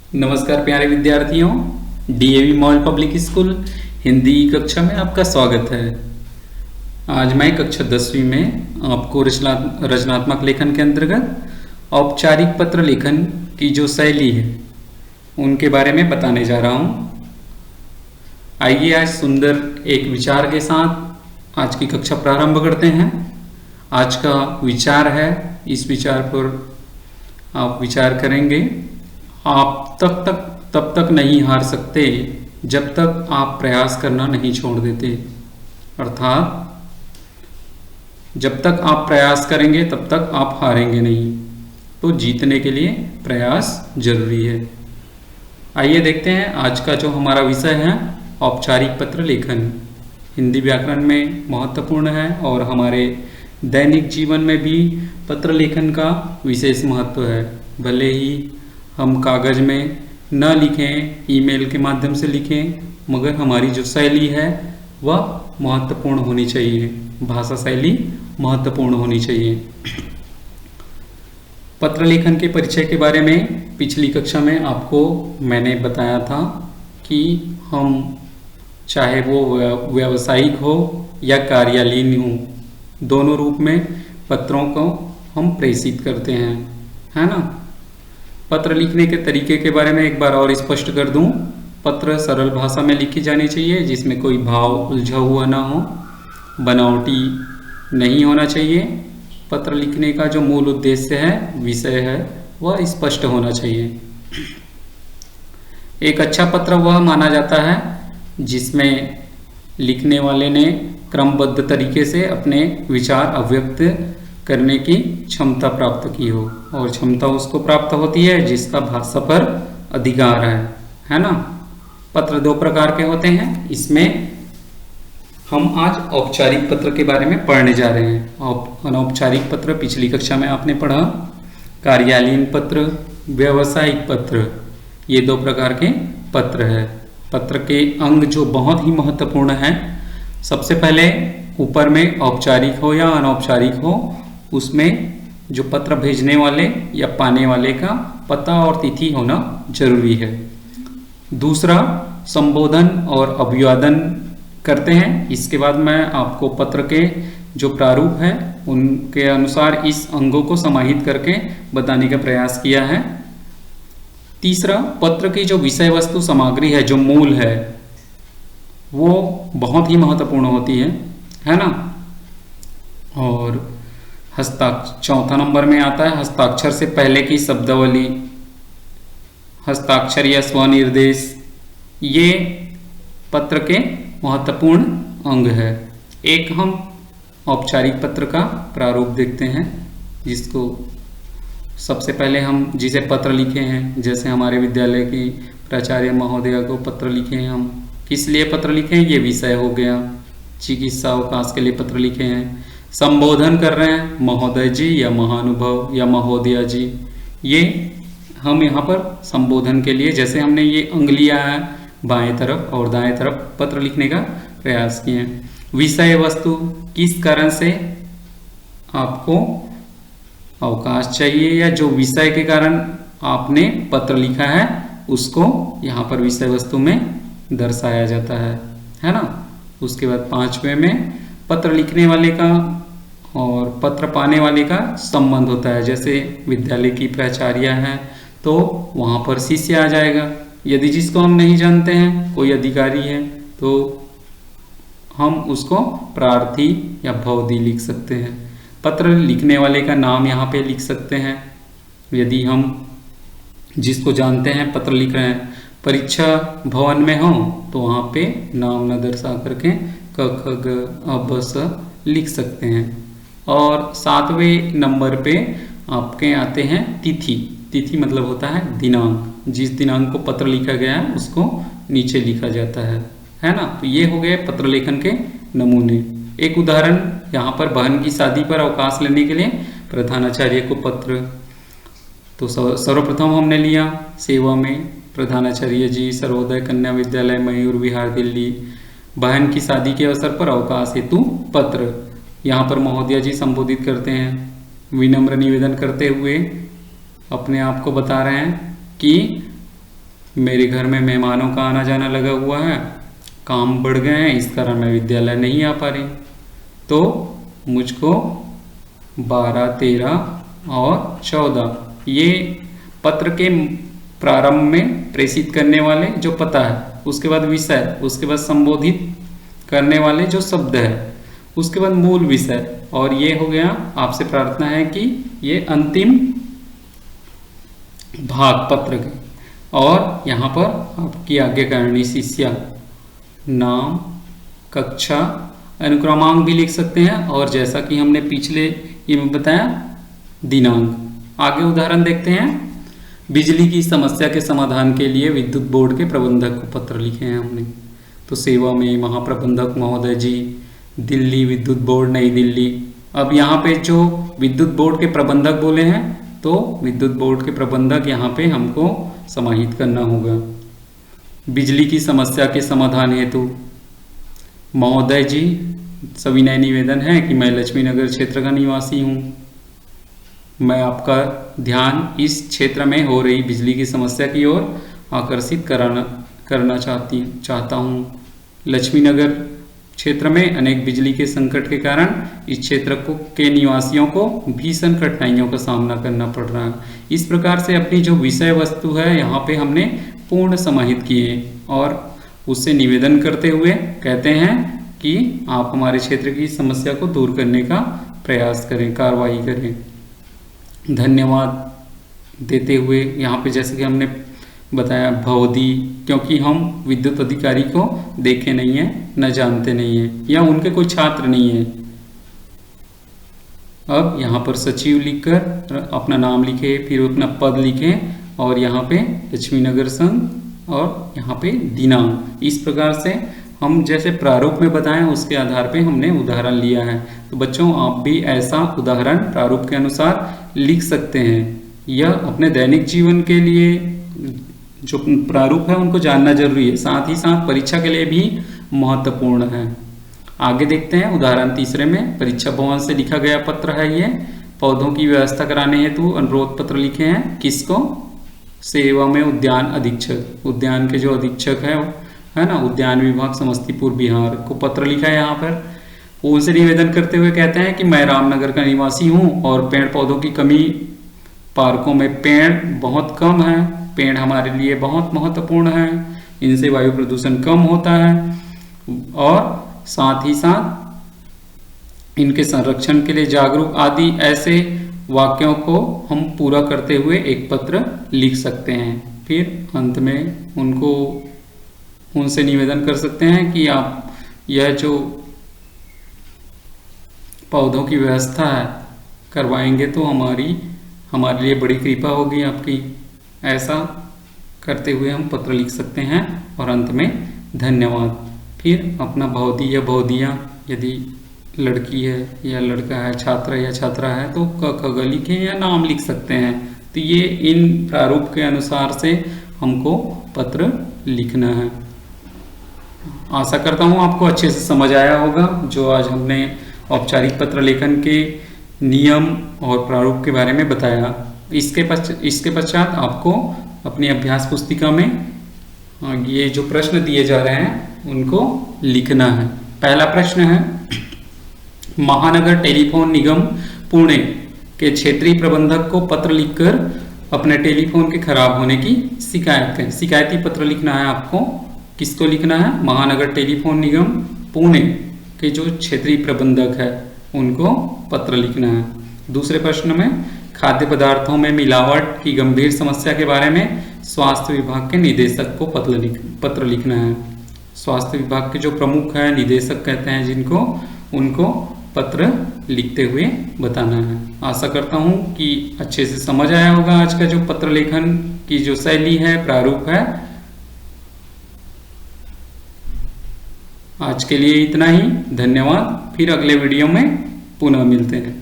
नमस्कार प्यारे विद्यार्थियों, DAV mall public school Hindi कक्षा में आपका स्वागत है। आज मैं कक्षा 10वीं में आपको रचनात्मक लेखन के अंतर्गत औपचारिक पत्र लेखन की जो शैली है उनके बारे में बताने जा रहा हूँ। आइए आज सुंदर एक विचार के साथ आज की कक्षा प्रारंभ करते हैं। आज का विचार है, इस विचार पर आप विचार करेंगे। आप तब तक नहीं हार सकते जब तक आप प्रयास करना नहीं छोड़ देते। अर्थात जब तक आप प्रयास करेंगे तब तक आप हारेंगे नहीं। तो जीतने के लिए प्रयास जरूरी है। आइए देखते हैं आज का जो हमारा विषय है, औपचारिक पत्र लेखन हिंदी व्याकरण में महत्वपूर्ण है और हमारे दैनिक जीवन में भी पत्र लेखन का विशेष महत्व है। भले ही हम कागज में न लिखें, ईमेल के माध्यम से लिखें, मगर हमारी जो शैली है वह महत्वपूर्ण होनी चाहिए। भाषा शैली महत्वपूर्ण होनी चाहिए। पत्र लेखन के परिचय के बारे में पिछली कक्षा में आपको मैंने बताया था कि हम चाहे वो व्यावसायिक हो या कार्यालयीन हो, दोनों रूप में पत्रों को हम प्रेषित करते हैं, है ना। पत्र लिखने के तरीके के बारे में एक बार और स्पष्ट कर दूं। पत्र सरल भाषा में लिखी जानी चाहिए, जिसमें कोई भाव उलझा हुआ ना हो, बनावटी नहीं होना चाहिए। पत्र लिखने का जो मूल उद्देश्य है, विषय है, वह स्पष्ट होना चाहिए। एक अच्छा पत्र वह माना जाता है जिसमें लिखने वाले ने क्रमबद्ध तरीके से अपने विचार अभिव्यक्त करने की क्षमता प्राप्त की हो, और क्षमता उसको प्राप्त होती है जिसका भाषा पर अधिकार है ना। पत्र दो प्रकार के होते हैं। इसमें हम आज औपचारिक पत्र के बारे में पढ़ने जा रहे हैं। अनौपचारिक पत्र पिछली कक्षा में आपने पढ़ा। कार्यालयीन पत्र, व्यावसायिक पत्र, ये दो प्रकार के पत्र है। पत्र के अंग जो बहुत ही महत्वपूर्ण है, सबसे पहले ऊपर में औपचारिक हो या अनौपचारिक हो, उसमें जो पत्र भेजने वाले या पाने वाले का पता और तिथि होना जरूरी है। दूसरा, संबोधन और अभिवादन करते हैं। इसके बाद मैं आपको पत्र के जो प्रारूप है उनके अनुसार इस अंगों को समाहित करके बताने का प्रयास किया है। तीसरा, पत्र की जो विषय वस्तु सामग्री है, जो मूल है, वो बहुत ही महत्वपूर्ण होती है ना। और चौथा नंबर में आता है हस्ताक्षर से पहले की शब्दावली, हस्ताक्षर या स्वनिर्देश, ये पत्र के महत्वपूर्ण अंग है। एक हम औपचारिक पत्र का प्रारूप देखते हैं, जिसको सबसे पहले हम जिसे पत्र लिखे हैं, जैसे हमारे विद्यालय की प्राचार्य महोदया को पत्र लिखे हैं। हम किस लिए पत्र लिखे हैं, ये विषय हो गया। चिकित्सा अवकाश के लिए पत्र लिखे हैं। संबोधन कर रहे हैं महोदय जी या महानुभाव या महोदया जी, ये हम यहाँ पर संबोधन के लिए, जैसे हमने ये अंग लिया है बाएं तरफ और दाएं तरफ, पत्र लिखने का प्रयास किए हैं। विषय वस्तु, किस कारण से आपको अवकाश चाहिए या जो विषय के कारण आपने पत्र लिखा है उसको यहाँ पर विषय वस्तु में दर्शाया जाता है ना। उसके बाद पांचवें में पत्र लिखने वाले का और पत्र पाने वाले का संबंध होता है। जैसे विद्यालय की प्राचार्य है तो वहाँ पर शिष्य आ जाएगा। यदि जिसको हम नहीं जानते हैं, कोई अधिकारी है, तो हम उसको प्रार्थी या भवदी लिख सकते हैं। पत्र लिखने वाले का नाम यहाँ पे लिख सकते हैं। यदि हम जिसको जानते हैं पत्र लिख रहे हैं, परीक्षा भवन में हो तो वहाँ पे नाम न दर्शा करके क ख ग अ ब स लिख सकते हैं। और 7वें नंबर पे आपके आते हैं तिथि। तिथि मतलब होता है दिनांक। जिस दिनांक को पत्र लिखा गया है उसको नीचे लिखा जाता है ना। तो ये हो गए पत्र लेखन के नमूने। एक उदाहरण यहाँ पर, बहन की शादी पर अवकाश लेने के लिए प्रधानाचार्य को पत्र। तो सर्वप्रथम हमने लिया सेवा में प्रधानाचार्य जी, सर्वोदय कन्या विद्यालय, मयूर विहार, दिल्ली, बहन की शादी के अवसर पर अवकाश हेतु पत्र। यहाँ पर महोदया जी संबोधित करते हैं, विनम्र निवेदन करते हुए अपने आप को बता रहे हैं कि मेरे घर में मेहमानों का आना जाना लगा हुआ है, काम बढ़ गए हैं, इस कारण मैं विद्यालय नहीं आ पा रही, तो मुझको 12, 13 और 14 ये पत्र के प्रारंभ में प्रेषित करने वाले जो पता है, उसके बाद विषय, उसके बाद संबोधित करने वाले जो शब्द है, उसके बाद मूल विषय, और ये हो गया। आपसे प्रार्थना है कि ये अंतिम भाग पत्र के, और यहाँ पर आपकी आज्ञाकारिणी शिष्या, नाम, कक्षा, अनुक्रमांक भी लिख सकते हैं, और जैसा कि हमने पिछले ये में बताया दिनांक। आगे उदाहरण देखते हैं। बिजली की समस्या के समाधान के लिए विद्युत बोर्ड के प्रबंधक को पत्र लिखे हैं हमने। तो सेवा में महाप्रबंधक महोदय जी, दिल्ली विद्युत बोर्ड नई दिल्ली। अब यहाँ पे जो विद्युत बोर्ड के प्रबंधक बोले हैं, तो विद्युत बोर्ड के प्रबंधक यहाँ पे हमको समाहित करना होगा। बिजली की समस्या के समाधान हेतु महोदय जी, सविनय निवेदन है कि मैं लक्ष्मी नगर क्षेत्र का निवासी हूँ। मैं आपका ध्यान इस क्षेत्र में हो रही बिजली की समस्या की ओर आकर्षित करना चाहता हूँ। लक्ष्मी नगर क्षेत्र में अनेक बिजली के संकट के कारण इस क्षेत्र के निवासियों को भीषण कठिनाइयों का सामना करना पड़ रहा है। इस प्रकार से अपनी जो विषय वस्तु है यहाँ पे हमने पूर्ण समाहित किए, और उससे निवेदन करते हुए कहते हैं कि आप हमारे क्षेत्र की समस्या को दूर करने का प्रयास करें, कार्रवाई करें। धन्यवाद देते हुए यहाँ पे जैसे कि हमने बताया भवदी, क्योंकि हम विद्युत अधिकारी को देखे नहीं हैं, न जानते नहीं हैं, या उनके कोई छात्र नहीं है। अब यहाँ पर सचिव लिखकर अपना नाम लिखे, फिर अपना पद लिखे, और यहाँ पे लक्ष्मी नगर संघ, और यहाँ पे दिनांक। इस प्रकार से हम जैसे प्रारूप में बताएं उसके आधार पे हमने उदाहरण लिया है। तो बच्चों, आप भी ऐसा उदाहरण प्रारूप के अनुसार लिख सकते हैं। यह अपने दैनिक जीवन के लिए जो प्रारूप है उनको जानना जरूरी है, साथ ही साथ परीक्षा के लिए भी महत्वपूर्ण है। आगे देखते हैं उदाहरण तीसरे में। परीक्षा भवन से लिखा गया पत्र है ये। पौधों की व्यवस्था कराने हेतु अनुरोध पत्र लिखे हैं। किसको? सेवा में उद्यान अधीक्षक, उद्यान के जो अधीक्षक है ना, उद्यान विभाग समस्तीपुर बिहार को पत्र लिखा है। यहाँ पर उनसे निवेदन करते हुए कहते हैं कि मैं रामनगर का निवासी हूँ और पेड़ पौधों की कमी, पार्कों में पेड़ बहुत कम है, पेड़ हमारे लिए बहुत महत्वपूर्ण है, इनसे वायु प्रदूषण कम होता है, और साथ ही साथ इनके संरक्षण के लिए जागरूक आदि ऐसे वाक्यों को हम पूरा करते हुए एक पत्र लिख सकते हैं। फिर अंत में उनसे निवेदन कर सकते हैं कि आप यह जो पौधों की व्यवस्था है करवाएंगे तो हमारे लिए बड़ी कृपा होगी आपकी। ऐसा करते हुए हम पत्र लिख सकते हैं, और अंत में धन्यवाद। फिर अपना भवदी या भवदिया, यदि लड़की है या लड़का है, छात्र या छात्रा है, तो क ख ग लिखें या नाम लिख सकते हैं। तो ये इन प्रारूप के अनुसार से हमको पत्र लिखना है। आशा करता हूँ आपको अच्छे से समझ आया होगा जो आज हमने औपचारिक पत्र लेखन के नियम और प्रारूप के बारे में बताया। इसके पश्चात आपको अपनी अभ्यास पुस्तिका में ये जो प्रश्न दिए जा रहे हैं उनको लिखना है। पहला प्रश्न है, महानगर टेलीफोन निगम पुणे के क्षेत्रीय प्रबंधक को पत्र लिखकर अपने टेलीफोन के खराब होने की शिकायत है। शिकायती पत्र लिखना है आपको। किसको लिखना है? महानगर टेलीफोन निगम पुणे के जो क्षेत्रीय प्रबंधक है उनको पत्र लिखना है। दूसरे प्रश्न में, खाद्य पदार्थों में मिलावट की गंभीर समस्या के बारे में स्वास्थ्य विभाग के निदेशक को पत्र लिखना है। स्वास्थ्य विभाग के जो प्रमुख है, निदेशक कहते हैं जिनको, उनको पत्र लिखते हुए बताना है। आशा करता हूँ कि अच्छे से समझ आया होगा आज का जो पत्र लेखन की जो शैली है, प्रारूप है। आज के लिए इतना ही। धन्यवाद। फिर अगले वीडियो में पुनः मिलते हैं।